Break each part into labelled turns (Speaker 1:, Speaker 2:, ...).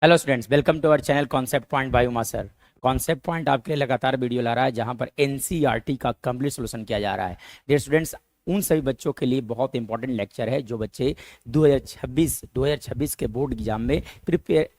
Speaker 1: Hello students, welcome to our channel Concept Point by Uma sir. Concept Point आपके लिए लगातार video ला रहा है जहां पर एनसीईआरटी का कंप्लीट सॉल्यूशन किया जा रहा है। डियर स्टूडेंट्स, उन सभी बच्चों के लिए बहुत इंपॉर्टेंट लेक्चर है जो बच्चे 2026 के बोर्ड एग्जाम में प्रिपेयर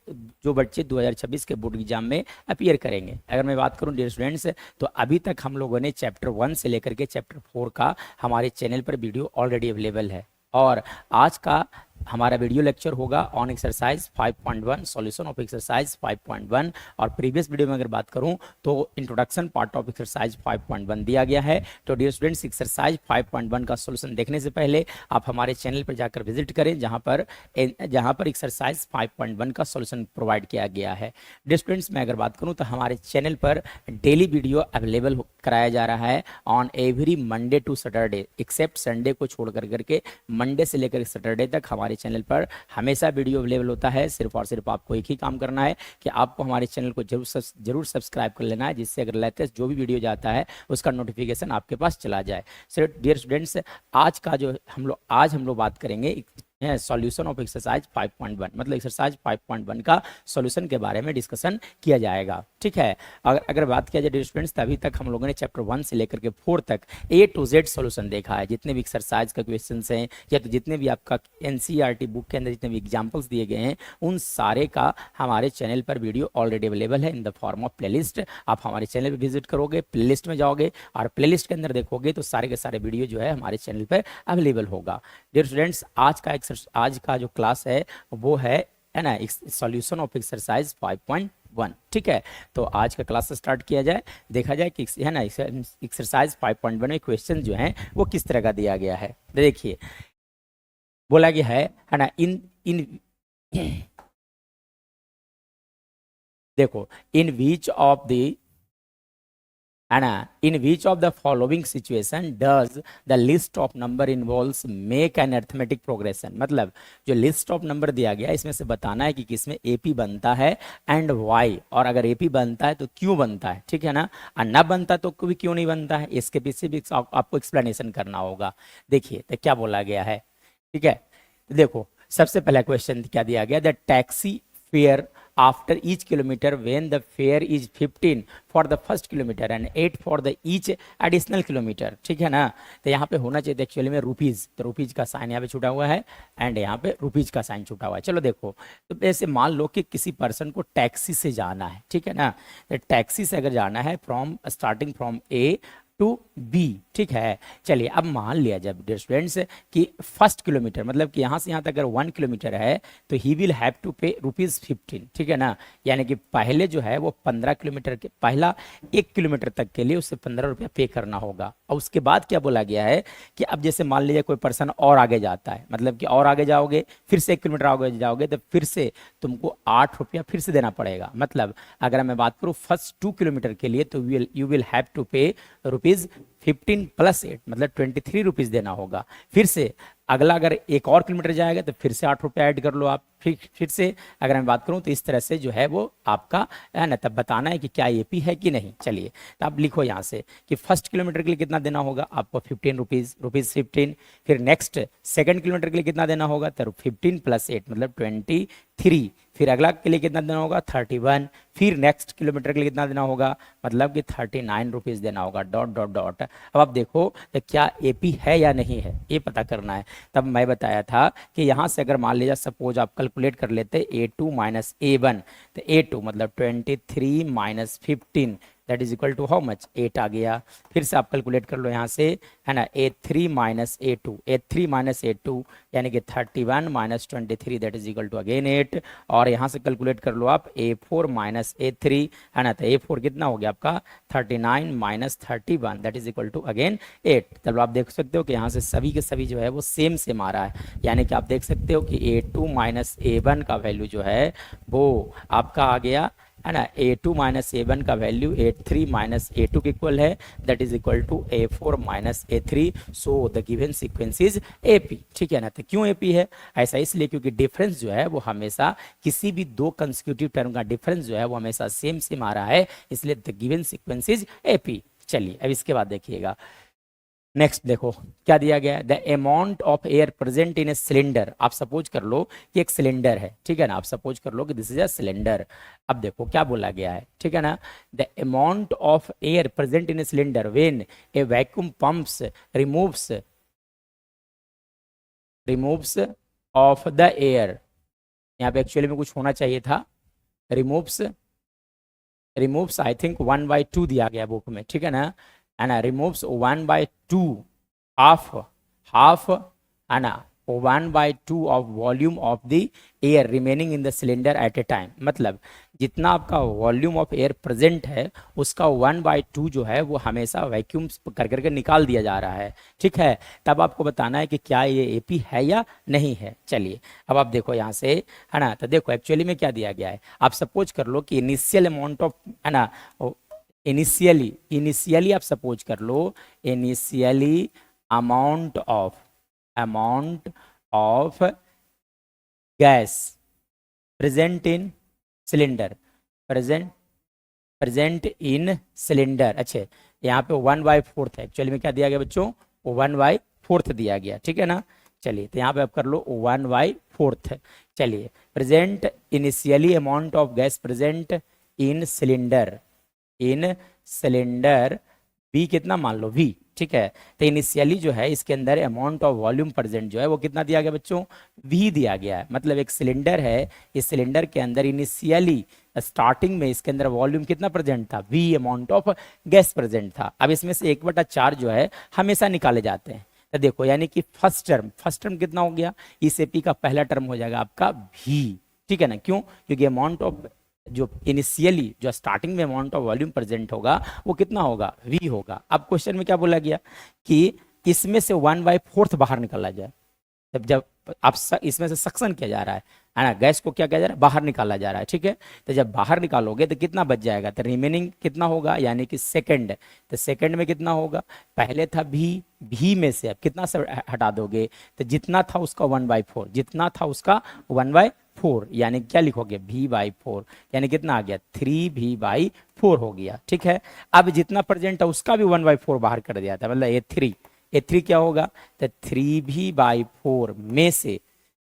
Speaker 1: जो बच्चे 2026 के बोर्ड एग्जाम में अपीयर करेंगे। अगर मैं बात करूं डियर स्टूडेंट्स, तो अभी तक हम लोगों ने चैप्टर 1 से लेकर के चैप्टर 4 का हमारे चैनल पर वीडियो ऑलरेडी अवेलेबल है। और आज का हमारा वीडियो लेक्चर होगा on exercise 5.1 solution of exercise 5.1। और प्रीवियस वीडियो में अगर बात करूं तो इंट्रोडक्शन पार्ट ऑफ एक्सरसाइज 5.1 दिया गया है। तो डियर स्टूडेंट्स, एक्सरसाइज 5.1 का सॉल्यूशन देखने से पहले आप हमारे चैनल पर जाकर विजिट करें जहां पर एक्सरसाइज 5.1 का सॉल्यूशन प्रोवाइड किया गया है। डियर स्टूडेंट्स, मैं अगर बात करूं तो हमारे चैनल पर डेली वीडियो अवेलेबल कराया जा रहा है on every Monday to Saturday, except Sunday को छोड़ करके मंडे से लेकर सैटरडे तक हमारे चैनल पर हमेशा वीडियो अवेलेबल होता है। सिर्फ और सिर्फ आपको एक ही काम करना है कि आपको हमारे चैनल को जरूर सब्सक्राइब कर लेना है, जिससे अगर लेटेस्ट जो भी वीडियो जाता है उसका नोटिफिकेशन आपके पास चला जाए। सो डियर स्टूडेंट्स, आज हम लोग बात करेंगे सॉल्यूशन ऑफ एक्सरसाइज 5.1, मतलब एक्सरसाइज 5.1 का सॉल्यूशन के बारे में डिस्कशन किया जाएगा। ठीक है, अगर बात किया जाए डियर स्टूडेंट्स, तभी तक हम लोगों ने चैप्टर 1 से लेकर के 4 तक A to Z सॉल्यूशन देखा है। जितने भी एक्सरसाइज का क्वेश्चंस हैं या तो जितने भी आपका एनसीईआरटी बुक के अंदर जितने भी एग्जाम्पल्स दिए गए हैं, उन सारे का हमारे चैनल पर वीडियो ऑलरेडी अवेलेबल है in the form of playlist. आप हमारे चैनल पर विजिट करोगे, प्लेलिस्ट में जाओगे और प्लेलिस्ट के अंदर देखोगे तो सारे के सारे वीडियो जो है हमारे चैनल पर अवेलेबल होगा। डियर स्टूडेंट्स, आज का जो क्लास है वो है ना सॉल्यूशन ऑफ एक्सरसाइज 5.1। ठीक है, तो आज का क्लास स्टार्ट किया जाए, देखा जाए कि है ना एक्सरसाइज 5.1 में क्वेश्चन जो है वो किस तरह का दिया गया है। देखिए, बोला गया है ना इन इन देखो, in which of the in which of the following situation does the list of number involves make an arithmetic progression। मतलब जो लिस्ट ऑफ नंबर दिया गया इसमें से बताना है कि किसमें एपी बनता है एंड वाई, और अगर एपी बनता है तो क्यों बनता है। ठीक है ना, और ना बनता तो भी क्यों नहीं बनता है, इसके पीछे भी आपको एक्सप्लेनेशन करना होगा। देखिए तो क्या बोला गया है। ठीक है, देखो सबसे पहला क्वेश्चन क्या दिया गया, the taxi fare after each kilometer when the fare is 15 for the first kilometer and 8 for the each additional kilometer। ठीक है ना, तो यहाँ पे होना चाहिए एक्चुअली में रुपीज, तो रुपीज का साइन यहाँ पे छूटा हुआ है एंड यहाँ पे रुपीज का साइन छूटा हुआ है। चलो देखो, तो ऐसे मान लो कि किसी पर्सन को टैक्सी से जाना है। ठीक है ना, तो टैक्सी से अगर जाना है starting from A to B. ठीक है, चलिए अब मान लिया जब डियर स्टूडेंट्स कि फर्स्ट किलोमीटर मतलब कि यहाँ से यहाँ तक अगर 1 किलोमीटर है तो ही विल हैव टू पे ₹15। ठीक है ना, यानी कि पहले जो है वो 15 किलोमीटर के पहला 1 किलोमीटर तक के लिए उसे 15 रुपया पे करना होगा। और उसके बाद क्या बोला गया है कि अब जैसे मान लीजिए कोई पर्सन और आगे जाता है, मतलब कि और आगे जाओगे, फिर से 1 किलोमीटर आगे जाओगे तो फिर से तुमको 8 रुपया फिर से देना पड़ेगा। मतलब अगर मैं बात करूँ फर्स्ट 2 किलोमीटर के लिए तो यू विल हैव टू पे ₹15 + 8 मतलब 23 रुपीज देना होगा। फिर से अगला अगर एक और किलोमीटर जाएगा तो फिर से 8 रुपया ऐड कर लो आप। फिर से अगर मैं बात करूं तो इस तरह से जो है वो आपका है ना, तब बताना है कि क्या एपी है कि नहीं। चलिए तो आप लिखो यहाँ से कि फर्स्ट किलोमीटर के लिए कितना देना होगा आपको ₹15। फिर नेक्स्ट सेकंड किलोमीटर के लिए कितना देना होगा तो 15 + 8 मतलब 23। फिर अगला के लिए कितना देना होगा 31। फिर नेक्स्ट किलोमीटर के लिए कितना देना होगा मतलब कि 39 रुपीज देना होगा। Dot dot dot. अब आप देखो तो क्या एपी है या नहीं है ये पता करना है। तब मैं बताया था कि यहाँ से अगर मान लीजिए सपोज आप कैलकुलेट कर लेते A2 - A1, तो A2 मतलब 23 - 15 that is equal to how much 8 आ गया। फिर से आप कैलकुलेट कर लो यहाँ से, है ना, A3 - A2 यानी कि 31 - 23 that is equal to again 8। और यहाँ से कैलकुलेट कर लो आप A4 - A3, है ना, तो A4 कितना हो गया आपका 39 - 31 that is equal to again 8। तब आप देख सकते हो कि यहाँ से सभी के सभी जो है वो सेम आ रहा है, यानी कि आप देख सकते हो कि A2 - A1 का वैल्यू जो है वो आपका आ गया, है ना, A2 - A1 का वैल्यू A3 - A2 के इक्वल है that is equal to A4 - A3। So the given sequence is AP। ठीक है ना, तो क्यों AP है, ऐसा इसलिए क्योंकि डिफरेंस जो है वो हमेशा किसी भी दो कंसेक्यूटिव टर्म का डिफरेंस जो है वो हमेशा सेम आ रहा है, इसलिए the given sequence is AP। चलिए अब इसके बाद देखिएगा, नेक्स्ट देखो क्या दिया गया है, the amount of air present in a cylinder. आप सपोज कर लो कि एक सिलेंडर है, ठीक है ना, आप सपोज कर लो कि दिस इज अ सिलेंडर। अब देखो क्या बोला गया है, ठीक है ना, the amount of air present in a cylinder when A vacuum pumps removes removes of the air. यहाँ पे एक्चुअली में कुछ होना चाहिए था, रिमूव्स रिमूव्स आई थिंक 1/2 दिया गया बुक में, ठीक है ना, and removes 1/2 of half and 1/2 of volume of the air remaining in the cylinder at a time। मतलब जितना आपका वॉल्यूम ऑफ एयर प्रेजेंट है उसका 1/2 जो है वो हमेशा वैक्यूम कर करके निकाल दिया जा रहा है, ठीक है। तब आपको बताना है कि क्या ये एपी है या नहीं है। चलिए अब आप देखो यहाँ से, है ना, तो देखो एक्चुअली में क्या दिया गया है, आप सपोज कर लो कि इनिशियल अमाउंट ऑफ, है ना, इनिशियली आप सपोज कर लो, initially amount of gas present in cylinder, present in cylinder. अच्छा यहाँ पे 1/4 है, एक्चुअली में क्या दिया गया बच्चों, 1/4 दिया गया, ठीक है ना। चलिए तो यहाँ पे आप कर लो 1/4। चलिए present initially amount of gas present in cylinder B कितना मान लो वी, ठीक है। तो इनिशियली जो है इसके अंदर अमाउंट ऑफ वॉल्यूम प्रेजेंट जो है वो कितना दिया गया बच्चों, वी दिया गया है। मतलब एक सिलेंडर है, इस सिलेंडर के अंदर इनिशियली स्टार्टिंग में इसके अंदर वॉल्यूम कितना प्रेजेंट था, V amount of gas present था। अब इसमें से 1/4 जो है हमेशा निकाले जाते हैं। तो देखो यानी कि फर्स्ट टर्म कितना हो गया, इस एपी का पहला टर्म हो जाएगा आपका वी, ठीक है ना। क्यों, क्योंकि अमाउंट ऑफ जो इनिशियली जो स्टार्टिंग में अमाउंट ऑफ वॉल्यूम प्रेजेंट होगा वो कितना होगा, वी होगा। अब क्वेश्चन में क्या बोला गया कि इसमें से 1/4 बाहर निकाला जाए। जब आप इसमें से सक्शन किया जा रहा है ना, गैस को क्या किया जा रहा है, बाहर निकाला जा रहा है, ठीक है। तो जब बाहर निकालोगे तो कितना बच जाएगा, तो रिमेनिंग कितना होगा, यानी कि सेकंड। तो सेकंड में कितना होगा, पहले था भी में से अब कितना से हटा दोगे, तो जितना था उसका 1/4, जितना था उसका 1/4, यानी क्या लिखोगे, v/4, यानी कितना आ गया, 3v/4 हो गया, ठीक है। अब जितना प्रेजेंट है उसका भी 1/4 बाहर कर दिया था, मतलब ए थ्री क्या होगा, तो 3v/4 में से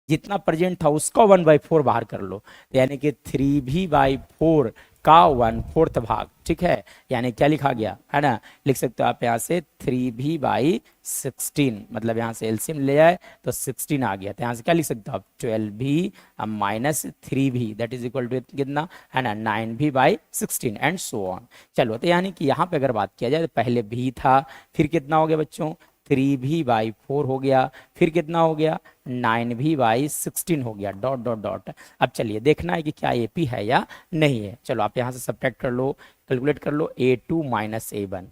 Speaker 1: जितना प्रेजेंट था उसका 1/4 बाहर कर लो, तो यानी कि 3v/4 का 1/4 भाग, ठीक है। यानी क्या लिखा गया, है ना, लिख सकते हो आप यहाँ से 3v/16, मतलब यहाँ से एलसीएम ले जाए तो 16 आ गया। तो यहाँ से क्या लिख सकते हो आप, 12v minus 3v that is equal to कितना, है ना, 9v/16 एंड सो ऑन। चलो तो यानी कि यहाँ पे अगर बात किया जाए तो पहले v था, फिर कितना हो गया बच्चों, 3v/4 हो गया, फिर कितना हो गया, 9v/16 हो गया, डॉट डॉट डॉट। अब चलिए देखना है कि क्या एपी है या नहीं है। चलो आप यहाँ से सब्ट्रैक्ट कर लो, कैलकुलेट कर लो, a2 माइनस a1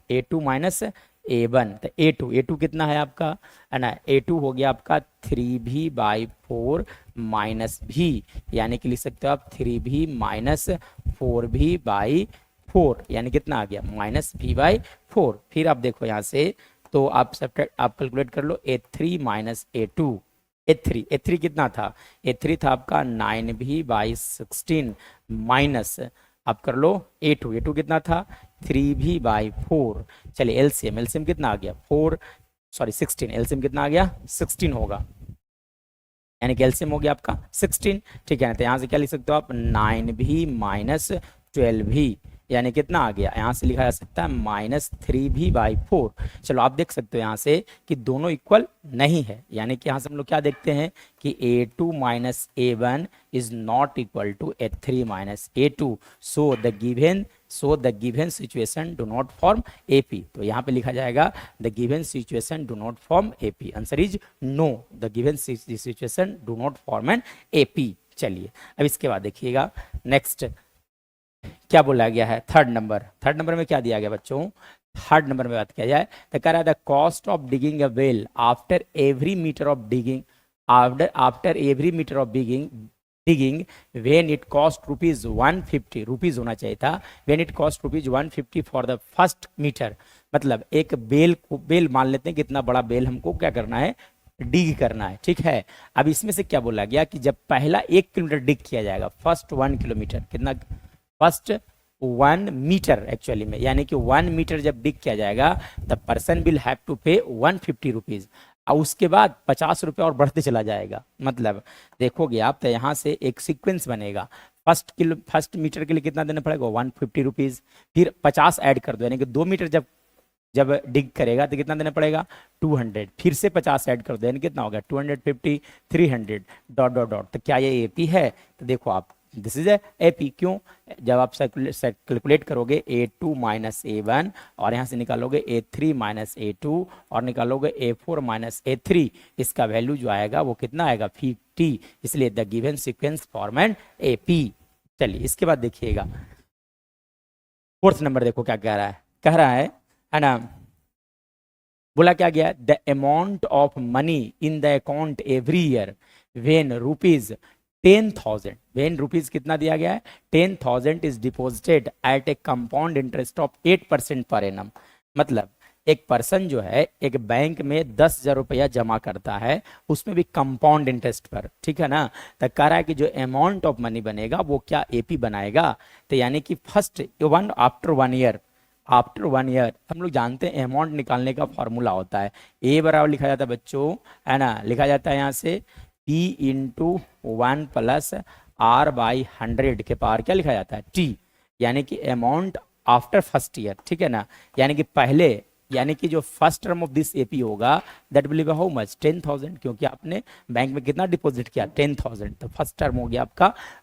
Speaker 1: तो a2 कितना है आपका, है ना, a2 हो गया आपका 3v/4 माइनस v, यानी कि लिख सकते हो आप 3v माइनस 4v/4, यानी कितना आ गया, माइनस v/4। फिर आप देखो यहाँ से, तो आप कैलकुलेट कर लो, a3 माइनस a2, a3 कितना था, a3 था आपका 9v/16 माइनस, आप कर लो a2 कितना था, 3v/4। चलिए एलसीएम कितना आ गया, 16, एलसीएम कितना आ गया, 16 होगा, यानी कि एलसीएम हो गया आपका 16, ठीक है ना। तो यहाँ से क्या लिख सकते हो आप, 9v माइनस 12v, यानी कितना आ गया, यहाँ से लिखा जा सकता है माइनस 3v/4। चलो आप देख सकते हो यहाँ से कि दोनों इक्वल नहीं है, यानी कि यहाँ से हम लोग क्या देखते हैं कि a2 minus a1 is not equal to a3 minus a2, so the given situation do not form AP। तो यहाँ पे लिखा जाएगा the given situation do not form AP, answer is no, the given situation do not form an AP। चलिए अब इसके बाद देखिएगा नेक्स्ट क्या बोला गया है, थर्ड नंबर में क्या दिया गया बच्चों, थर्ड नंबर में बात किया जाए तो कह रहा है the cost of digging a well after every metre of digging, after every metre of digging when it cost ₹150, rupees होना चाहिए था, when it cost ₹150 for the first metre. मतलब एक बेल मान लेते हैं, कितना बड़ा बेल हमको क्या करना है, डिग करना है, ठीक है। अब इसमें से क्या बोला गया कि जब पहला 1 किलोमीटर डिग किया जाएगा, फर्स्ट 1 किलोमीटर, कितना, फर्स्ट 1 मीटर एक्चुअली में, यानी कि 1 मीटर जब डिग किया जाएगा the person will have to pay 150 rupees, और उसके बाद 50 रुपये और बढ़ते चला जाएगा। मतलब देखोगे आप तो यहाँ से एक सीक्वेंस बनेगा। फर्स्ट मीटर के लिए कितना देना पड़ेगा, 150 रुपीज, फिर 50 ऐड कर दो, यानी कि 2 मीटर जब जब डिग करेगा तो कितना देना पड़ेगा, 200, फिर से 50 ऐड कर दो, यानी कितना होगा 250, 300, डॉट डॉट डॉट। तो क्या ये एपी है, तो देखो आप दिस इज एपी। क्यों, जब आप कैलकुलेट करोगे A2 माइनस A1 और यहाँ से निकालोगे A3 माइनस A2 और निकालोगे A4 माइनस A3, इसका वैल्यू जो आएगा वो कितना आएगा, 50, इसलिए the given sequence form an AP. चलिए इसके बाद देखिएगा फोर्थ नंबर, देखो क्या कह रहा है ना, बोला क्या गया, the amount of money in the account every year when rupees 10,000, when rupees कितना दिया गया है, 10,000 is deposited at a compound interest of 8% per annum. मतलब एक पर्सन जो है एक बैंक में 10,000 रुपया जमा करता है, उसमें भी कंपाउंड इंटरेस्ट पर, ठीक है ना। तो कह रहा है कि जो अमाउंट ऑफ मनी बनेगा वो क्या एपी बनाएगा, तो यानी कि first one after 1 year, after 1 year हम लोग जानते हैं अमाउंट निकालने का फॉर्मूला होता है, ए बराबर लिखा जाता है बच्चों, है ना, लिखा जाता है यहाँ से P into 1 plus R by 100 के पार क्या लिखा जाता है, T, यानी कि अमाउंट आफ्टर फर्स्ट ईयर, ठीक है ना, यानी कि पहले, यानी कि जो first term of this AP होगा that will be how much, 10,000, क्योंकि आपने बैंक में कितना डिपॉजिट किया, 10,000, तो फर्स्ट टर्म हो गया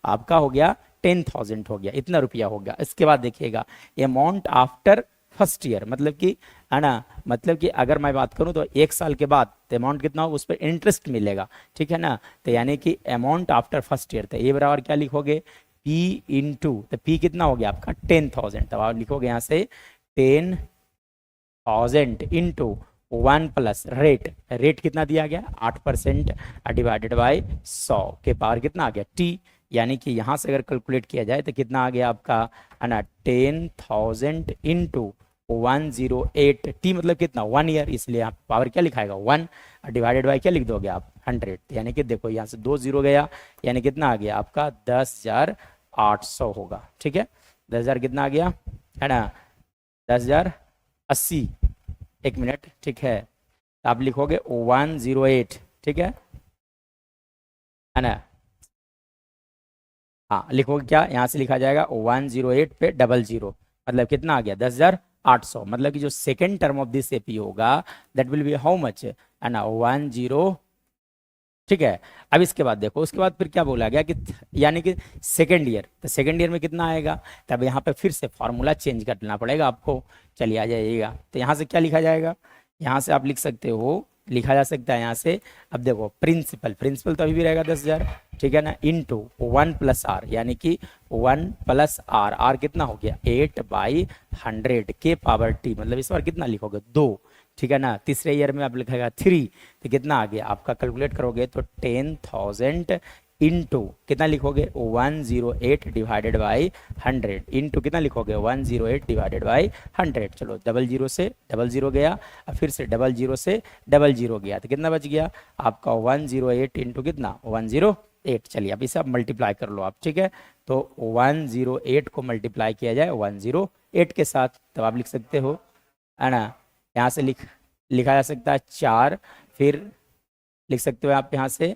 Speaker 1: आपका हो गया 10,000 हो गया, इतना रुपया हो गया। इसके बाद देखिएगा अमाउंट आफ्टर फर्स्ट ईयर, मतलब कि, है ना, मतलब कि अगर मैं बात करूं तो 1 साल के बाद तो अमाउंट कितना होगा, उस पर इंटरेस्ट मिलेगा, ठीक है ना। तो यानी कि अमाउंट आफ्टर फर्स्ट ईयर, तो ये बराबर क्या लिखोगे, P इंटू, तो P कितना हो गया आपका 10,000, तब आप लिखोगे यहाँ से 10,000 इंटू 1 प्लस रेट कितना दिया गया 8% डिवाइडेड बाई 100 के पावर कितना आ गया T, यानी कि यहाँ से अगर कैलकुलेट किया जाए तो कितना आ गया आपका, है ना, 10,000 इंटू 108, T मतलब कितना 1 ईयर, इसलिए आप पावर क्या लिखाएगा 1 डिवाइडेड बाई क्या लिख दोगे आप 100, यानी कि देखो यहाँ से 2 0 गया, यानी कितना आ गया आपका 10,800 होगा, ठीक है। 10,000 कितना आ गया, है ना, 10,080, 1 मिनट, ठीक है, तो आप लिखोगे 108, ठीक है ना, हाँ लिखोगे क्या, यहाँ से लिखा जाएगा 108 पे 00, मतलब कितना आ गया 10,800, मतलब कि जो second term of this AP होगा that will be how much, है ना, 10, ठीक है। अब इसके बाद देखो, उसके बाद फिर क्या बोला गया कि यानी कि सेकेंड ईयर, तो सेकेंड ईयर में कितना आएगा, तब यहाँ पे फिर से फॉर्मूला चेंज करना पड़ेगा आपको। चलिए आ जाइएगा, तो यहाँ से क्या लिखा जाएगा, यहाँ से आप लिख सकते हो, लिखा जा सकता है यहाँ से, अब देखो प्रिंसिपल तो अभी भी रहेगा 10,000, ठीक है ना, इंटू 1 प्लस आर, यानी कि 1 प्लस आर कितना हो गया 8/100 के पावर T, मतलब इस बार कितना लिखोगे 2, ठीक है ना। तीसरे ईयर में आप लिखेगा 3, तो कितना आ गया आपका, कैलकुलेट करोगे तो 10,000 इंटू कितना लिखोगे 108 डिवाइडेड बाई 100, इंटू कितना लिखोगे 108 डिवाइडेड बाई 100, चलो 00 से 00 गया, अब फिर से 00 से 00 गया, तो कितना बच गया आपका 108 इंटू कितना 108। चलिए अब इसे आप मल्टीप्लाई कर लो आप, ठीक है, तो 108 को मल्टीप्लाई किया जाए 108 के साथ, तो आप लिख सकते हो, है ना, यहाँ से लिखा जा सकता है 4, फिर लिख सकते हो आप यहाँ से,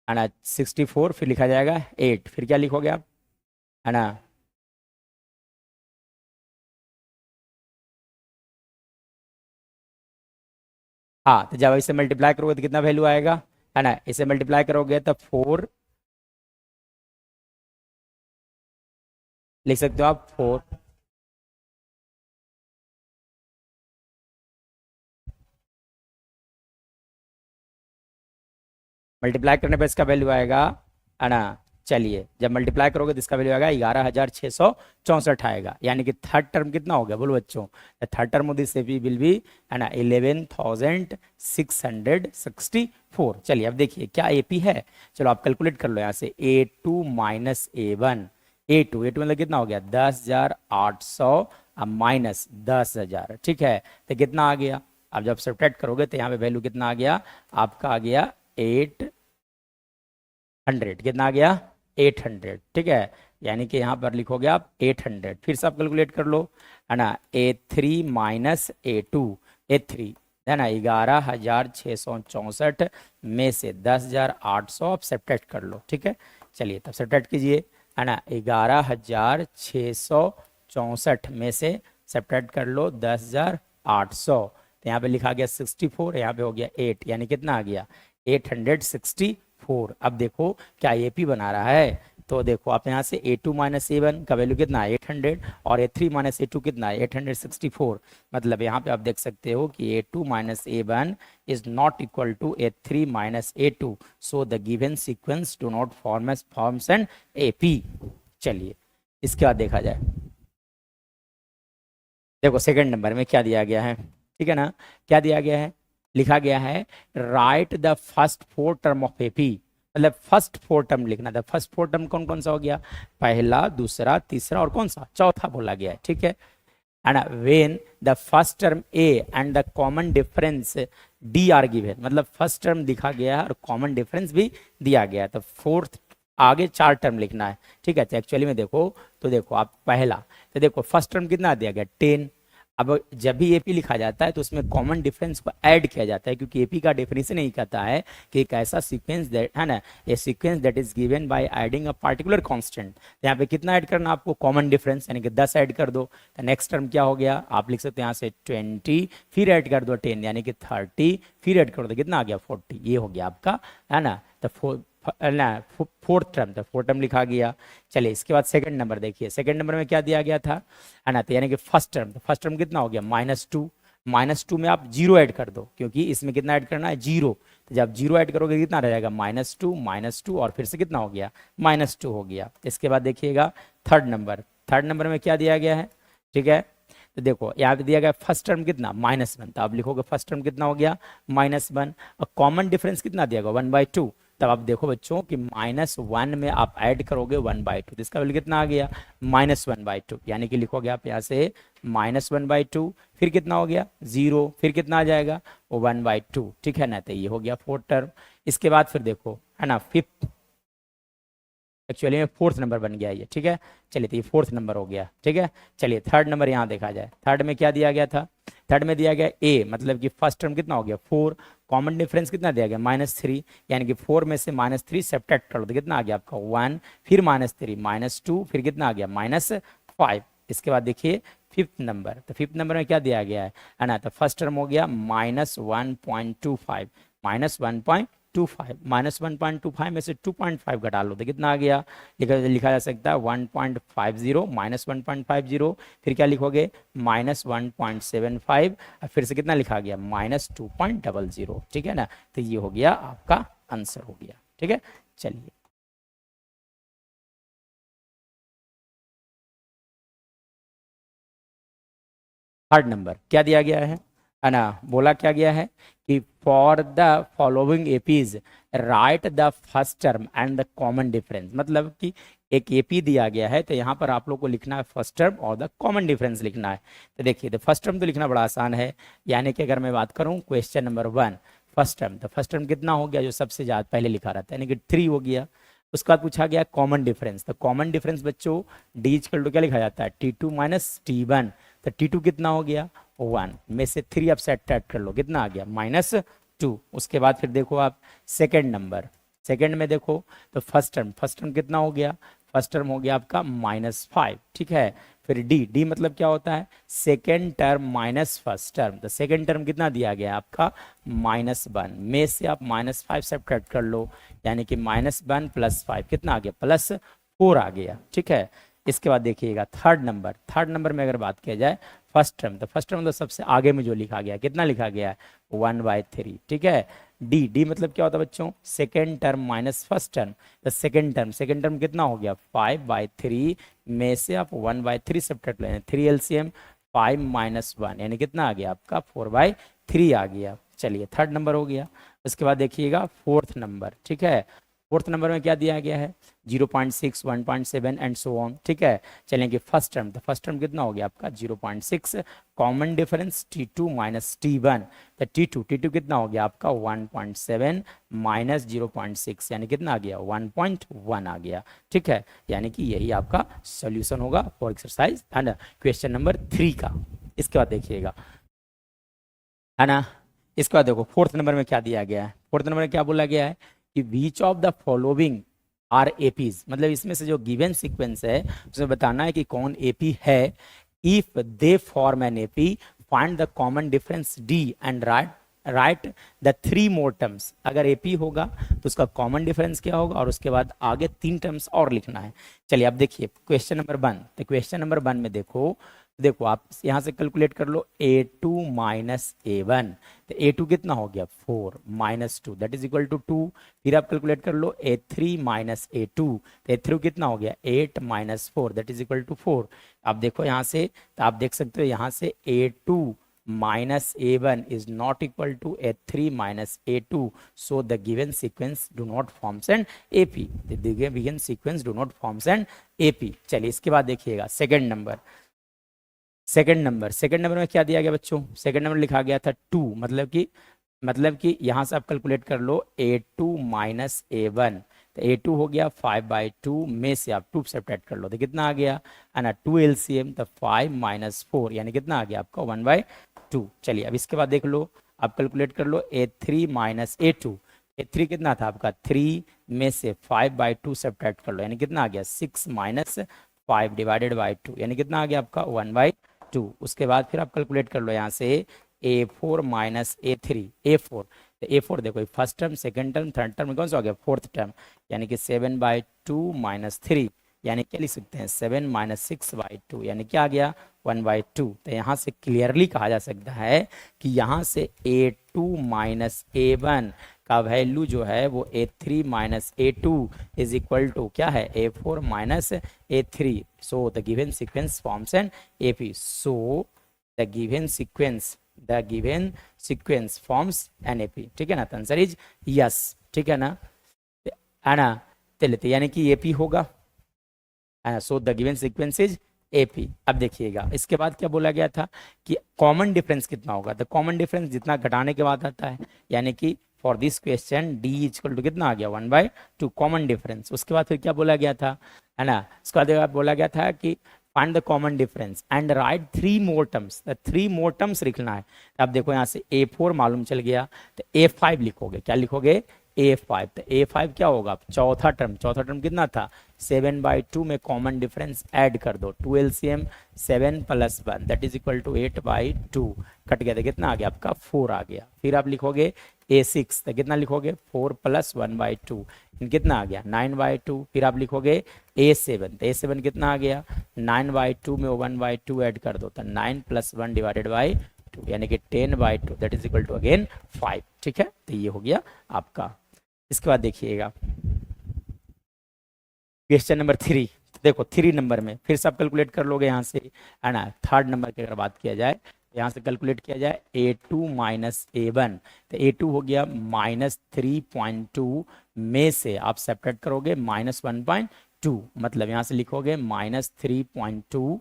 Speaker 1: है ना, 64, फिर लिखा जाएगा 8, फिर क्या लिखोगे आप, है ना, हाँ, तो जब इसे मल्टीप्लाई करोगे तो कितना वैल्यू आएगा, है ना, इसे मल्टीप्लाई करोगे तो 4 लिख सकते हो आप 4, मल्टीप्लाई करने पर इसका वैल्यू आएगा, है ना। चलिए जब मल्टीप्लाई करोगे तो इसका वैल्यू आएगा 11,664 आएगा, यानी कि थर्ड टर्म कितना हो गया बोलो बच्चों, third term of this will be, है ना, 11,664। चलिए अब देखिए क्या एपी है, चलो आप कैलकुलेट कर लो यहाँ से A2 माइनस A1, A2 मतलब कितना हो गया 10,800 माइनस 10,000, ठीक है, तो कितना आ गया, अब जब सब्ट्रैक्ट करोगे तो यहाँ पे वैल्यू कितना आ गया आपका, आ गया 800, कितना आ गया 800, ठीक है, यानी कि यहाँ पर लिखोगे आप 800, फिर से आप कैलकुलेट कर लो, है ना, A3 माइनस A2, A3 है ना 11,664 में से 10,800 आप सब्ट्रैक्ट कर लो, ठीक है। चलिए तब सब्ट्रैक्ट कीजिए, है ना, 11,664 में से सब्ट्रैक्ट कर लो 10,800, तो यहाँ पे लिखा गया 64, यहाँ पे हो गया 8, यानी कितना आ गया 864। अब देखो क्या AP बना रहा है, तो देखो आप यहाँ से A2 माइनस A1 का वैल्यू कितना है 800, और A3 माइनस A2 कितना है 864। मतलब यहाँ पे आप देख सकते हो कि A2 minus A1 is not equal to A3 minus A2, so the given sequence do not forms an AP। चलिए इसके बाद देखा जाए, देखो सेकंड नंबर में क्या दिया गया है, ठीक है ना, क्या दिया गया है, लिखा गया है right the first 4 term of AP, मतलब फर्स्ट 4 टर्म लिखना था। फर्स्ट 4 टर्म कौन कौन सा हो गया, पहला, दूसरा, तीसरा और कौन सा, चौथा बोला गया है, ठीक है। And when the first term A and the common difference D are given, मतलब फर्स्ट टर्म दिखा गया है और कॉमन डिफरेंस भी दिया गया है, तो फोर्थ आगे 4 टर्म लिखना है, ठीक है। तो एक्चुअली में देखो, तो देखो आप पहला, तो देखो फर्स्ट टर्म कितना दिया गया 10। अब जब भी AP लिखा जाता है तो उसमें कॉमन डिफरेंस को ऐड किया जाता है, क्योंकि AP का डेफिनेशन यही कहता है कि एक ऐसा सीक्वेंस दैट, है ना, a sequence that is given by adding a particular constant. तो यहाँ पे कितना ऐड करना आपको, कॉमन डिफरेंस, यानी कि 10 ऐड कर दो। तो नेक्स्ट टर्म क्या हो गया, आप लिख सकते हैं यहाँ से 20, फिर ऐड कर दो 10 यानी कि 30, फिर ऐड कर दो कितना आ गया 40, ये हो गया आपका, है ना। तो फोर्थ टर्म, तो फोर्थ टर्म लिखा गया। चलिए इसके बाद सेकंड नंबर देखिए, सेकंड नंबर में क्या दिया गया था, है ना, तो यानी कि फर्स्ट टर्म, तो फर्स्ट टर्म कितना हो गया -2, -2 में आप 0 ऐड कर दो, क्योंकि इसमें कितना ऐड करना है 0, तो जब 0 ऐड करोगे कितना रह जाएगा -2 और फिर से कितना हो गया -2 हो गया। इसके बाद देखिएगा थर्ड नंबर, थर्ड नंबर में क्या दिया गया है, ठीक है। तो देखो यहाँ पे दिया गया फर्स्ट टर्म कितना -1, तो आप लिखोगे फर्स्ट टर्म कितना हो गया -1, और कॉमन डिफरेंस कितना दिया गया 1/2। तब आप देखो बच्चों कि -1 में आप ऐड करोगे 1/2, तो इसका वैल्यू कितना आ गया -1/2, यानी कि लिखोगे आप यहाँ से -1/2, फिर कितना हो गया 0, फिर कितना आ जाएगा 1/2, ठीक है ना। तो ये हो गया फोर्थ टर्म। इसके बाद फिर देखो, है ना, फिफ्थ, एक्चुअली में फोर्थ नंबर बन गया ये, ठीक है। चलिए तो ये फोर्थ नंबर हो गया, ठीक है। चलिए थर्ड नंबर यहाँ देखा जाए, थर्ड में क्या दिया गया था, थर्ड में दिया गया A, मतलब कि फर्स्ट टर्म कितना हो गया 4, कॉमन डिफरेंस कितना दिया गया -3, यानी कि 4 में से -3 सब्ट्रैक्ट कर लो तो कितना आ गया आपका 1, फिर -3 -2, फिर कितना आ गया -5। इसके बाद देखिए फिफ्थ नंबर, तो फिफ्थ नंबर में क्या दिया गया है ना, तो फर्स्ट टर्म हो गया -1.25, -1.25 में से 2.5 घटा लो तो कितना आ गया, लिखा जा सकता है 1.50, -1.50, फिर क्या लिखोगे -1.75, फिर से कितना लिखा गया -2.00, ठीक है ना। तो ये हो गया आपका आंसर हो गया, ठीक है। चलिए थर्ड नंबर क्या दिया गया है ना, बोला क्या गया है कि for the following APs right the first term and the common difference, मतलब कि एक एपी दिया गया है तो यहाँ पर आप लोग को लिखना है फर्स्ट टर्म और द कॉमन डिफरेंस लिखना है। तो देखिए तो फर्स्ट टर्म तो लिखना बड़ा आसान है, यानी कि अगर मैं बात करूँ क्वेश्चन नंबर 1 फर्स्ट टर्म, तो फर्स्ट टर्म कितना हो गया जो सबसे ज़्यादा पहले लिखा रहता है, यानी कि 3 हो गया। उसके बाद पूछा गया कॉमन डिफरेंस, तो कॉमन डिफरेंस बच्चों डी इक्वल टू क्या लिखा जाता है T2 माइनस T1, तो T2 कितना हो गया 1 में से 3 आप सब्ट्रैक्ट कर लो कितना आ गया -2। उसके बाद फिर देखो आप सेकंड नंबर, सेकंड में देखो तो फर्स्ट टर्म कितना हो गया, फर्स्ट टर्म हो गया आपका -5, ठीक है। फिर डी मतलब क्या होता है second term minus first term, तो सेकेंड टर्म कितना दिया गया आपका -1 में से आप -5 सब्ट्रैक्ट कर लो, यानी कि -1 + 5 कितना आ गया +4 आ गया, ठीक है। इसके बाद देखिएगा थर्ड नंबर में अगर बात किया जाए फर्स्ट टर्म, तो फर्स्ट टर्म तो सबसे आगे में जो लिखा गया कितना लिखा गया है 1/3, ठीक है। डी मतलब क्या होता है बच्चों second term minus first term, तो सेकेंड टर्म कितना हो गया 5/3 में से आप 1/3 सब्ट्रैक्ट लेना, 3 LCM 5 - 1 यानी कितना आ गया आपका 4/3 आ गया। चलिए थर्ड नंबर हो गया। उसके बाद देखिएगा फोर्थ नंबर, ठीक है। फोर्थ नंबर में क्या दिया गया है 0.6, 1.7 एंड सो ऑन। ठीक है, चलेंगे फर्स्ट टर्म। तो फर्स्ट टर्म कितना हो गया आपका 0.6, common difference T2 minus T1, तो T2 कितना हो गया आपका 1.7 माइनस 0.6 यानी कितना आ गया 1.1 आ गया। ठीक है, यानी कि यही आपका सोल्यूशन होगा फॉर एक्सरसाइज है ना क्वेश्चन नंबर 3 का। इसके बाद देखिएगा है ना, इसके बाद देखो फोर्थ नंबर में क्या दिया गया है। फोर्थ नंबर में क्या बोला गया है कि which of the following are APs, मतलब इसमें से जो गिवन सीक्वेंस है उसमें बताना है कि कौन एपी है। If they form an AP find the common difference D and right the 3 more terms. अगर एपी होगा तो उसका कॉमन डिफरेंस क्या होगा और उसके बाद आगे 3 टर्म्स और लिखना है। चलिए अब देखिए क्वेश्चन नंबर 1। तो क्वेश्चन नंबर 1 में देखो आप यहाँ से कैलकुलेट कर लो A2 माइनस A1। तो A2 कितना हो गया 4 minus 2 that is equal to 2। फिर आप कैलकुलेट कर लो A3 माइनस A2। तो A3 कितना हो गया 8 minus 4 that is equal to 4। आप देखो यहाँ से, तो आप देख सकते हो यहाँ से A2 minus A1 is not equal to A3 minus A2, so the given sequence do not forms an AP. The given sequence do not forms an AP. चलिए इसके बाद देखिएगा सेकंड नंबर में क्या दिया गया बच्चों, सेकंड नंबर लिखा गया था 2, मतलब कि यहाँ से आप कैलकुलेट कर लो A2 माइनस A1। तो A2 हो गया 5/2 में से आप 2 सब्ट्रैक्ट कर लो तो कितना आ गया है ना 2 LCM, तो 5 माइनस 4 यानी कितना आ गया आपका 1/2। चलिए अब इसके बाद देख लो, आप कैलकुलेट कर लो A3 माइनस A2। A3 कितना था आपका 3 में से 5/2 सब्ट्रैक्ट कर लो यानी कितना आ गया 6 माइनस 5 डिवाइडेड बाई 2 यानी कितना आ गया आपका 1/2। उसके बाद फिर आप कैलकुलेट कर लो यहाँ से A4 माइनस A3। A4 तो A4 देखो first term, second term, third term, कौन सा हो गया फोर्थ टर्म, यानी कि 7/2 माइनस 3 यानी क्या लिख सकते हैं 7 माइनस 6/2 यानी क्या आ गया 1/2। तो यहाँ से क्लियरली कहा जा सकता है कि यहाँ से A2 माइनस A1 का वैल्यू जो है वो A3 minus A2 is equal to क्या है A4 minus A3। So the given sequence forms an AP। So the given sequence forms an AP। ठीक है ना, तो आंसर इज यस। ठीक है ना, चलिए यानी कि एपी होगा। सो the given sequence is AP. अब देखिएगा इसके बाद क्या बोला गया था कि कॉमन डिफरेंस कितना होगा। तो कॉमन डिफरेंस जितना घटाने के बाद आता है, यानी कि for this question D equal to कितना आ गया 1/2 कॉमन डिफरेंस। उसके बाद फिर क्या बोला गया था है ना, उसके बाद बोला गया था कि find the common difference and right 3 more terms. 3 more terms लिखना है। अब देखो यहाँ से A4 मालूम चल गया, तो A5 लिखोगे। क्या लिखोगे A5। तो A5 क्या होगा चौथा टर्म कितना था 7/2 में कॉमन डिफरेंस ऐड कर दो 2 LCM 7 plus 1 that is equal to 8/2 cut गया तो कितना आ गया आपका 4 आ गया। फिर आप लिखोगे A6 तो कितना लिखोगे 4 प्लस 1/2 कितना आ गया 9/2। फिर आप लिखोगे A7 तो A7 कितना आ गया 9/2 में 1/2 ऐड कर दो तो 9 प्लस 1 डिवाइडेड बाई 2 यानी कि 10/2 that is equal to again 5। ठीक है, तो ये हो गया आपका। इसके बाद देखिएगा क्वेश्चन नंबर 3। देखो 3 नंबर में फिर से आप कैलकुलेट कर लोगे यहाँ से है ना। थर्ड नंबर की अगर बात किया जाए तो यहाँ से कैलकुलेट किया जाए A2 माइनस A1। तो A2 हो गया माइनस 3.2 में से आप सेपरेट करोगे माइनस 1.2, मतलब यहाँ से लिखोगे माइनस 3.2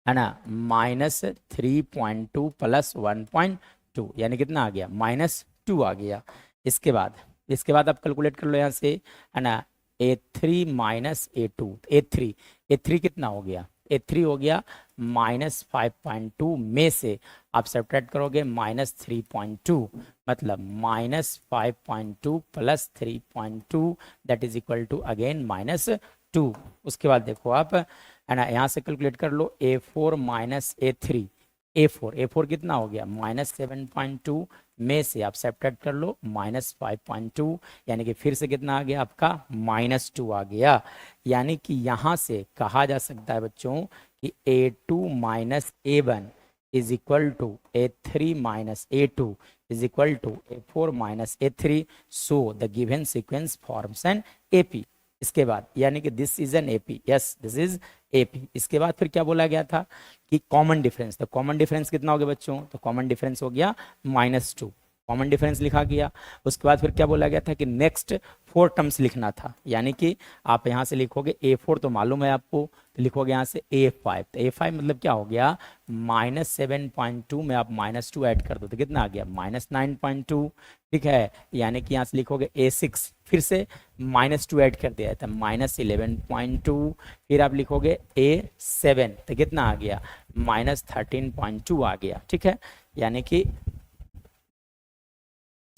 Speaker 1: है ना, माइनस 3.2 प्लस 1.2 यानी कितना आ गया -2 आ गया। इसके बाद आप कैलकुलेट कर लो यहाँ से है ना A3 माइनस A2। A3 कितना हो गया A3 हो गया -5.2 में से आप सब्ट्रैक्ट करोगे -3.2, मतलब -5.2 plus 3.2 that is equal to again -2। उसके बाद देखो आप है ना यहाँ से कैलकुलेट कर लो A4 माइनस A3। A4 कितना हो गया -7.2 में से आप सब्ट्रैक्ट कर लो -5.2 यानी कि फिर से कितना आ गया आपका -2 आ गया। यानी कि यहाँ से कहा जा सकता है बच्चों कि A2 minus A1 is equal to A3 minus A2 is equal to A4 minus A3। So the given sequence forms an AP। इसके बाद यानी कि this is an AP, yes this is AP। इसके बाद फिर क्या बोला गया था कि कॉमन डिफरेंस। तो कॉमन डिफरेंस कितना हो गया बच्चों, तो कॉमन डिफरेंस हो गया -2। कॉमन डिफरेंस लिखा गया। उसके बाद फिर क्या बोला गया था कि नेक्स्ट 4 टर्म्स लिखना था, यानी कि आप यहाँ से लिखोगे A4 तो मालूम है आपको, तो लिखोगे यहाँ से A5, तो A5 मतलब क्या हो गया, -7.2 में आप -2 ऐड कर दो तो कितना आ गया, -9.2। ठीक है, यानी कि यहाँ से लिखोगे A6, फिर से -2 ऐड कर दिया था -11.2, फिर आप लिखोगे A7 तो कितना आ गया, -13.2 आ गया। ठीक है, यानी कि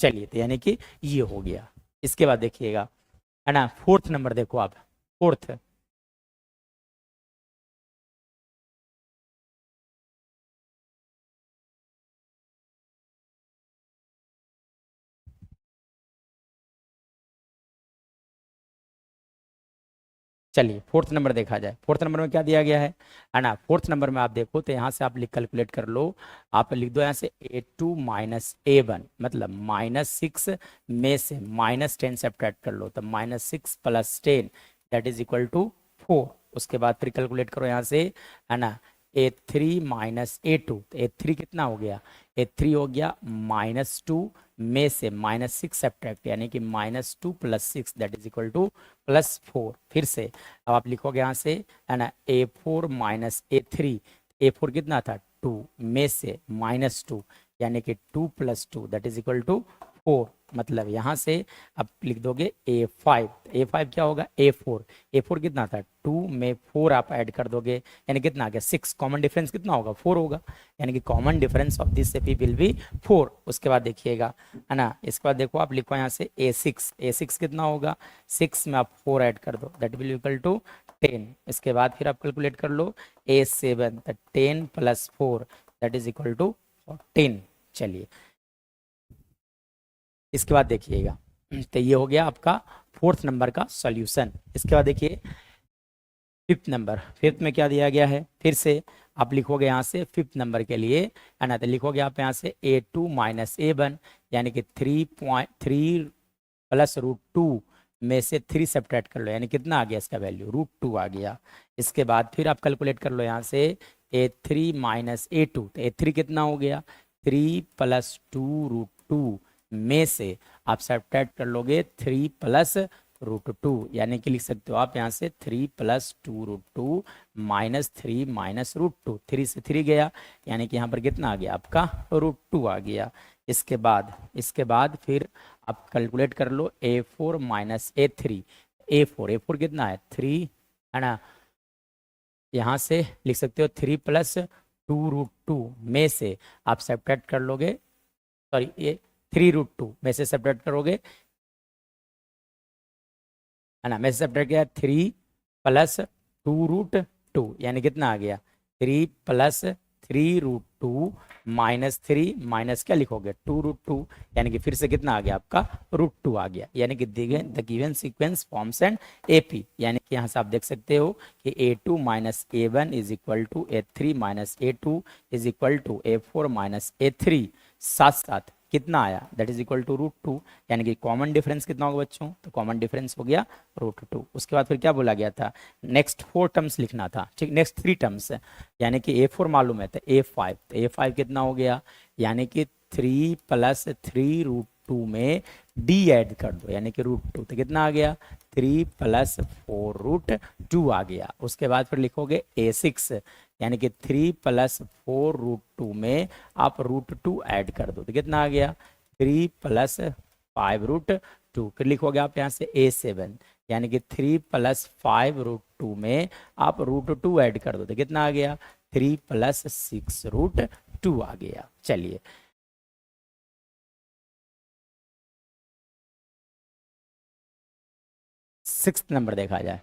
Speaker 1: चलिए, तो यानी कि ये हो गया। इसके बाद देखिएगा, है ना, फोर्थ नंबर देखो आप, फोर्थ, चलिए फोर्थ नंबर देखा जाए। फोर्थ नंबर में क्या दिया गया है ना, फोर्थ नंबर में आप देखो तो यहाँ से आप लिख कैलकुलेट कर लो, आप लिख दो यहाँ से A2 - A1, मतलब -6 में से -10 सब्ट्रैक्ट कर लो, तो -6 + 10 दैट इज इक्वल टू 4। उसके बाद फिर कैलकुलेट करो यहाँ से, है ना, A3 - A2, तो A3 कितना हो गया, A3 हो गया -2 में से -6 सब्ट्रैक्ट, यानी कि -2 + 6 दैट इज इक्वल टू +4। फिर से अब आप लिखोगे यहाँ से, है ना, A4 - A3, A4 कितना था 2 में से -2, यानी कि 2 + 2 दैट इज इक्वल टू 4। मतलब यहाँ से आप लिख दोगे A5, A5 क्या होगा, A4 कितना था 2 में 4 आप ऐड कर दोगे, यानी कितना आ गया 6, कॉमन डिफरेंस कितना होगा 4 होगा, यानी कि common difference of this AP will be 4। उसके बाद देखिएगा, है ना, इसके बाद देखो आप लिखो यहाँ से A6 कितना होगा, 6 में आप 4 ऐड कर दो दैट विल इक्वल टू 10। इसके बाद फिर आप कैलकुलेट कर लो A7, 10 + 4 that is equal to 10। चलिए, इसके बाद देखिएगा, तो ये हो गया आपका फोर्थ नंबर का सॉल्यूशन। इसके बाद देखिए फिफ्थ नंबर, फिफ्थ में क्या दिया गया है, फिर से आप लिखोगे यहाँ से फिफ्थ नंबर के लिए, है ना, तो लिखोगे आप यहाँ से A2 - A1, यानी कि 3.3 + √2 में से 3 सब्ट्रैक्ट कर लो, यानी कितना आ गया इसका वैल्यू, √2 आ गया। इसके बाद फिर आप कैलकुलेट कर लो यहाँ से A3 - A2, तो A3 कितना हो गया, 3 + 2 √2 में से आप सब्ट्रैक्ट कर लोगे 3 + √2, यानी कि लिख सकते हो आप यहाँ से 3 + 2 √2 -3 -√2, 3 से 3 गया, यानी कि यहाँ पर कितना आ गया आपका √2 आ गया। इसके बाद फिर आप कैलकुलेट कर लो A4 - A3, A4 कितना है 3, है ना, यहाँ से लिख सकते हो 3 + 2 √2 में से आप सब्ट्रैक्ट कर लोगे, सॉरी ये 3 √2 में से सब्ट्रैक्ट करोगे, है ना, में से सब्ट्रैक्ट किया 3 + 2 √2, यानी कितना आ गया 3 + 3 √2 -3 माइनस क्या लिखोगे 2 √2, यानी कि फिर से कितना आ गया आपका √2 आ गया, यानी कि the given sequence forms an AP, यानी कि यहाँ से आप देख सकते हो कि A2 - A1 is equal to A3 - A2 is equal to A4 - A3, साथ साथ कितना आया दैट इज इक्वल टू √2, यानी कि कॉमन डिफरेंस कितना होगा बच्चों, तो कॉमन डिफरेंस हो गया √2। उसके बाद फिर क्या बोला गया था, नेक्स्ट 4 टर्म्स लिखना था, ठीक, नेक्स्ट 3 टर्म्स, यानी कि A4 मालूम है तो A5, तो A5 कितना हो गया, यानी कि 3 + 3 √2 में D ऐड कर दो, यानी कि √2, तो कितना आ गया 3 + 4 √2 आ गया। उसके बाद फिर लिखोगे A6, यानी कि 3 + 4 √2 में आप √2 ऐड कर दो, तो कितना आ गया 3 + 5 √2। फिर लिखोगे आप यहाँ से A7, यानी कि 3 + 5 √2 में आप √2 ऐड कर दो, तो कितना आ गया 3 + 6 √2 आ गया। चलिए, सिक्स्थ नंबर देखा जाए।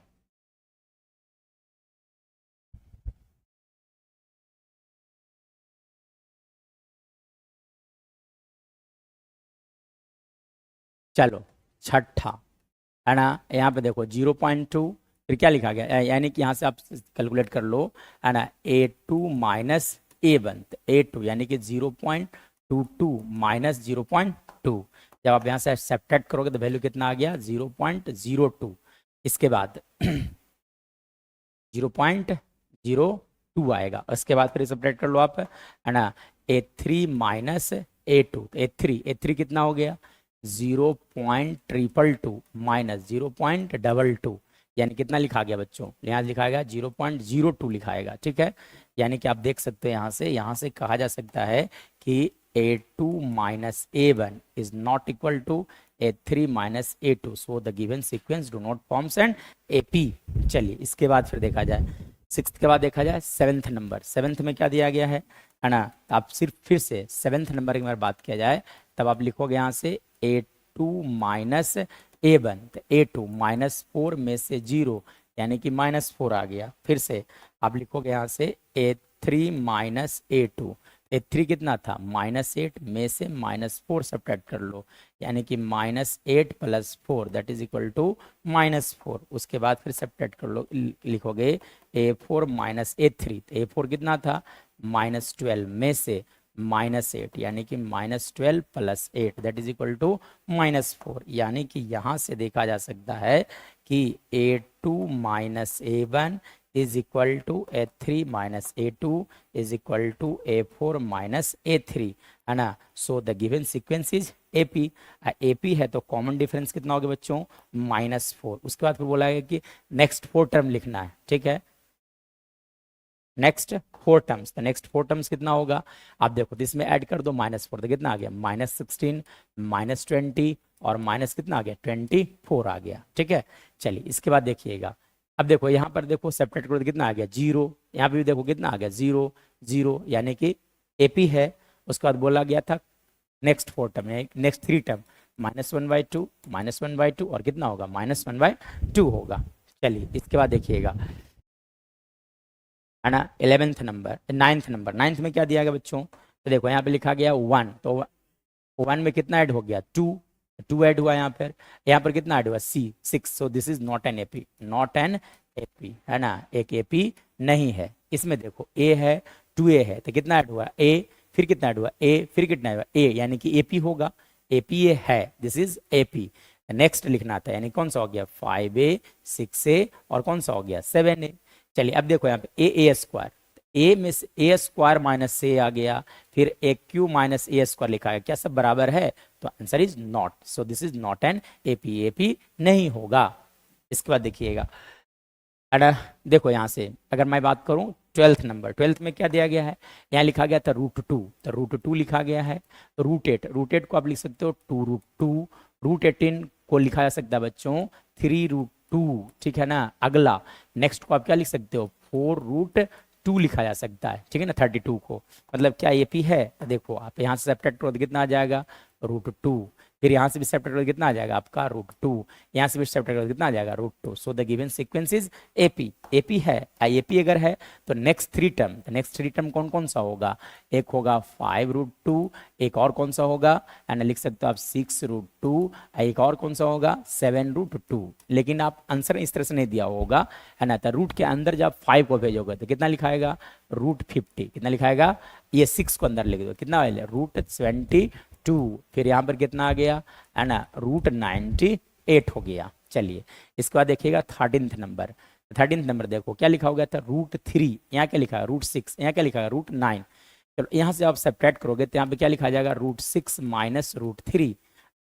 Speaker 1: चलो, छठा, है ना, यहाँ पे देखो 0.2, फिर क्या लिखा गया, यानी कि यहाँ से आप कैलकुलेट कर लो, है ना, A2 - A1, तो A2 यानी कि 0.22 - 0.2, जब आप यहाँ से सब्ट्रैक्ट करोगे तो वैल्यू कितना आ गया 0.02। इसके बाद 0.02 आएगा, उसके बाद फिर सब्ट्रैक्ट कर लो आप, है ना, A3 - A2, A3 कितना हो गया 0.222 माइनस 0.22, यानी कितना लिखा गया बच्चों, यहाँ लिखा गया 0.02 लिखाएगा, ठीक है। यानी कि आप देख सकते हैं यहाँ से कहा जा सकता है कि A2 minus A1 is not equal to A3 minus A2, so the given sequence do not forms an AP। चलिए इसके बाद फिर देखा जाए, सिक्स्थ के बाद देखा जाए सेवेंथ नंबर। सेवेंथ में क्या दिया गया है ना, तो आप सिर्फ फिर से सेवेंथ नंबर की अगर बात किया जाए तब आप लिखोगे यहाँ से A2 माइनस A1, तो A2 -4 में से 0 यानी कि -4 आ गया। फिर से आप लिखोगे यहाँ से A3 माइनस A2, A3 कितना था -8 में से -4 सब्ट्रैक्ट कर लो, यानी कि -8 + 4 दैट इज इक्वल टू -4। उसके बाद फिर सब्ट्रैक्ट कर लो, लिखोगे A4 माइनस A3, तो A4 कितना था -12 में से -8 यानी कि -12 + 8 दैट इज इक्वल टू -4। यानी कि यहाँ से देखा जा सकता है कि A2 minus A1 is equal to A3 minus A2 is equal to A4 minus A3, है ना। So the given sequence is AP। AP है तो कॉमन डिफरेंस कितना हो गया बच्चों -4। उसके बाद फिर बोला है कि नेक्स्ट 4 टर्म लिखना है, ठीक है, नेक्स्ट 4 टर्म्स। तो नेक्स्ट 4 टर्म्स कितना होगा आप देखो, तो इसमें ऐड कर दो -4, तो कितना आ गया -16 -20 और माइनस कितना आ गया 24 आ गया, ठीक है। चलिए इसके बाद देखिएगा, अब देखो यहाँ पर देखो सेपरेट करो तो कितना आ गया 0, यहाँ पे भी देखो कितना आ गया 0 0 यानी कि AP है। उसके बाद बोला गया था नेक्स्ट 4 टर्म नेक्स्ट 3 टर्म -1/2 -1/2 और कितना होगा -1/2 होगा। चलिए इसके बाद देखिएगा, है ना 11th number 9th number. 9th में क्या दिया गया बच्चों, तो देखो यहाँ पे लिखा गया 1, तो 1 में कितना ऐड हो गया 2 ऐड हुआ, यहाँ पर कितना ऐड हुआ 6। So this is not an AP, not an AP, है ना, एक AP नहीं है। इसमें देखो A है 2A है, तो कितना ऐड हुआ A, फिर कितना ऐड हुआ A, फिर कितना हुआ A, यानी कि AP होगा, AP ये है, दिस इज AP। नेक्स्ट लिखना था, यानी कौन सा हो गया 5A 6A और कौन सा हो गया 7A। चलिए अब देखो यहाँ पे A स्क्वायर, ए में से A² माइनस A आ गया, फिर AQ माइनस A² लिखा है, क्या सब बराबर है, तो answer is not, so this is not an AP, AP नहीं होगा। इसके बाद देखिएगा, अगर देखो यहाँ से अगर मैं बात करूँ 12th नंबर, 12th में क्या दिया गया है, यहाँ लिखा गया था √2, तो √2 लिखा गया है। तो √8 को आप लिख सकते हो 2√2, √18 को लिखा जा सकता है बच्चों 3√2, ठीक है ना। अगला नेक्स्ट को आप क्या लिख सकते हो 4√2 लिखा जा सकता है, ठीक है ना। 32 को मतलब क्या AP है, तो देखो आप यहाँ से सब्ट्रैक्ट करो तो कितना आ जाएगा √2, फिर यहाँ से भी सब्ट्रैक्ट करो कितना आ जाएगा आपका √2, यहाँ से भी सब्ट्रैक्ट करो कितना आ जाएगा √2। सो the given sequence is AP, AP है। AP अगर है तो नेक्स्ट 3 टर्म, तो नेक्स्ट 3 टर्म कौन कौन सा होगा, एक होगा 5√2, एक और कौन सा होगा, एंड लिख सकते हो आप 6√2, एक और कौन सा होगा 7√2। लेकिन आप आंसर इस तरह से नहीं दिया होगा, है ना, तो रूट के अंदर जब 5 को भेजोगे तो कितना लिखाएगा √50, कितना लिखाएगा, ये 6 को अंदर लिख दो, कितना √72, फिर यहाँ पर कितना आ गया, है ना √98 हो गया। चलिए इसके बाद देखिएगा 13th नंबर। 13th नंबर देखो क्या लिखा हो गया था √3, यहाँ क्या लिखा है √6, यहाँ क्या लिखा है √9। चलो यहाँ से आप सेपरेट करोगे तो यहाँ पे क्या लिखा जाएगा √6 माइनस √3,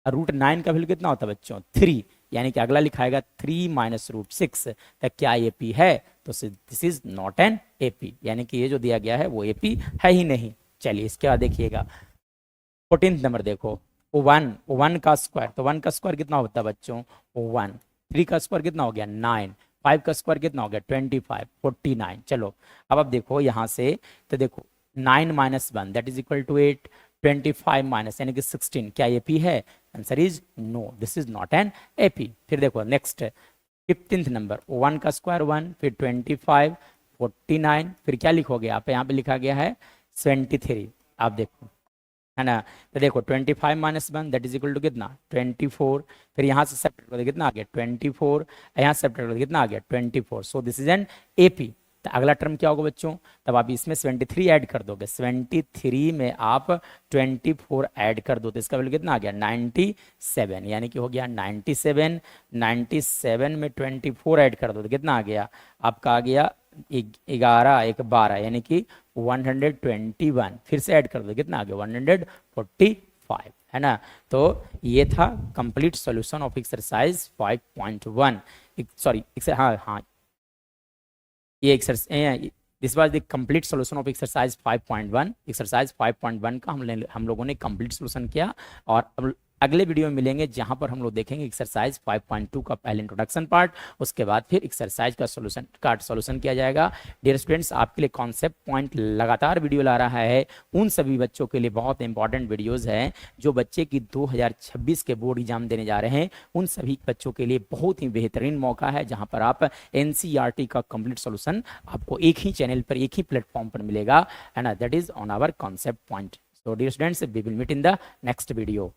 Speaker 1: √9 का वैल्यू कितना होता है बच्चों 3, यानी कि अगला लिखाएगा 3 माइनस √6, तो क्या AP है, तो this is not an AP, यानी कि ये जो दिया गया है वो AP है ही नहीं। चलिए इसके बाद देखिएगा 14th नंबर देखो 1 का स्क्वायर, तो 1 का स्क्वायर कितना होता है बच्चों 1, 3 का स्क्वायर कितना हो गया 9, 5 का स्क्वायर कितना हो गया 25 49। चलो अब आप देखो यहाँ से, तो देखो 9 minus 1 that is equal to 8, 25 minus यानी कि 16, क्या AP है, answer is no, this is not an AP। फिर देखो नेक्स्ट 15th नंबर 1 का स्क्वायर 1, फिर 25 49, फिर क्या लिखोगे आप, यहाँ पे लिखा गया है 73, आप देखो, है ना। तो देखो 25 minus 1 that is equal to कितना 24, फिर यहाँ से सब्ट्रैक्ट करोगे कितना आ गया 24, यहाँ से सब्ट्रैक्ट करोगे कितना आ गया 24। So this is an AP। तो अगला टर्म क्या होगा बच्चों, तब आप इसमें 73 ऐड कर दोगे, 73 में आप 24 ऐड कर दो तो इसका वैल्यू कितना आ गया 97, यानी कि हो गया 97, 97 में 24 ऐड कर दो तो कितना आ गया आपका, आ गया 11 1 12, यानी कि 121, फिर से ऐड कर दो, कितना आ गया 145, है ना। तो ये था complete solution of exercise 5.1, sorry हाँ हाँ, ये exercise, this was the complete solution of exercise 5.1। Exercise 5.1 का हम लोगों ने कंप्लीट सॉल्यूशन किया, और अब अगले वीडियो में मिलेंगे जहां पर हम लोग देखेंगे एक्सरसाइज 5.2 का पहले इंट्रोडक्शन पार्ट, उसके बाद फिर एक्सरसाइज का सॉल्यूशन किया जाएगा। डियर स्टूडेंट्स, आपके लिए कॉन्सेप्ट पॉइंट लगातार वीडियो ला रहा है, उन सभी बच्चों के लिए बहुत इंपॉर्टेंट वीडियोज़ हैं जो बच्चे की 2026 के बोर्ड एग्जाम देने जा रहे हैं, उन सभी बच्चों के लिए बहुत ही बेहतरीन मौका है, जहाँ पर आप NCERT का कंप्लीट सॉल्यूशन आपको एक ही चैनल पर, एक ही प्लेटफॉर्म पर मिलेगा, है ना। That is on our concept point. So dear students, we will meet in the next video.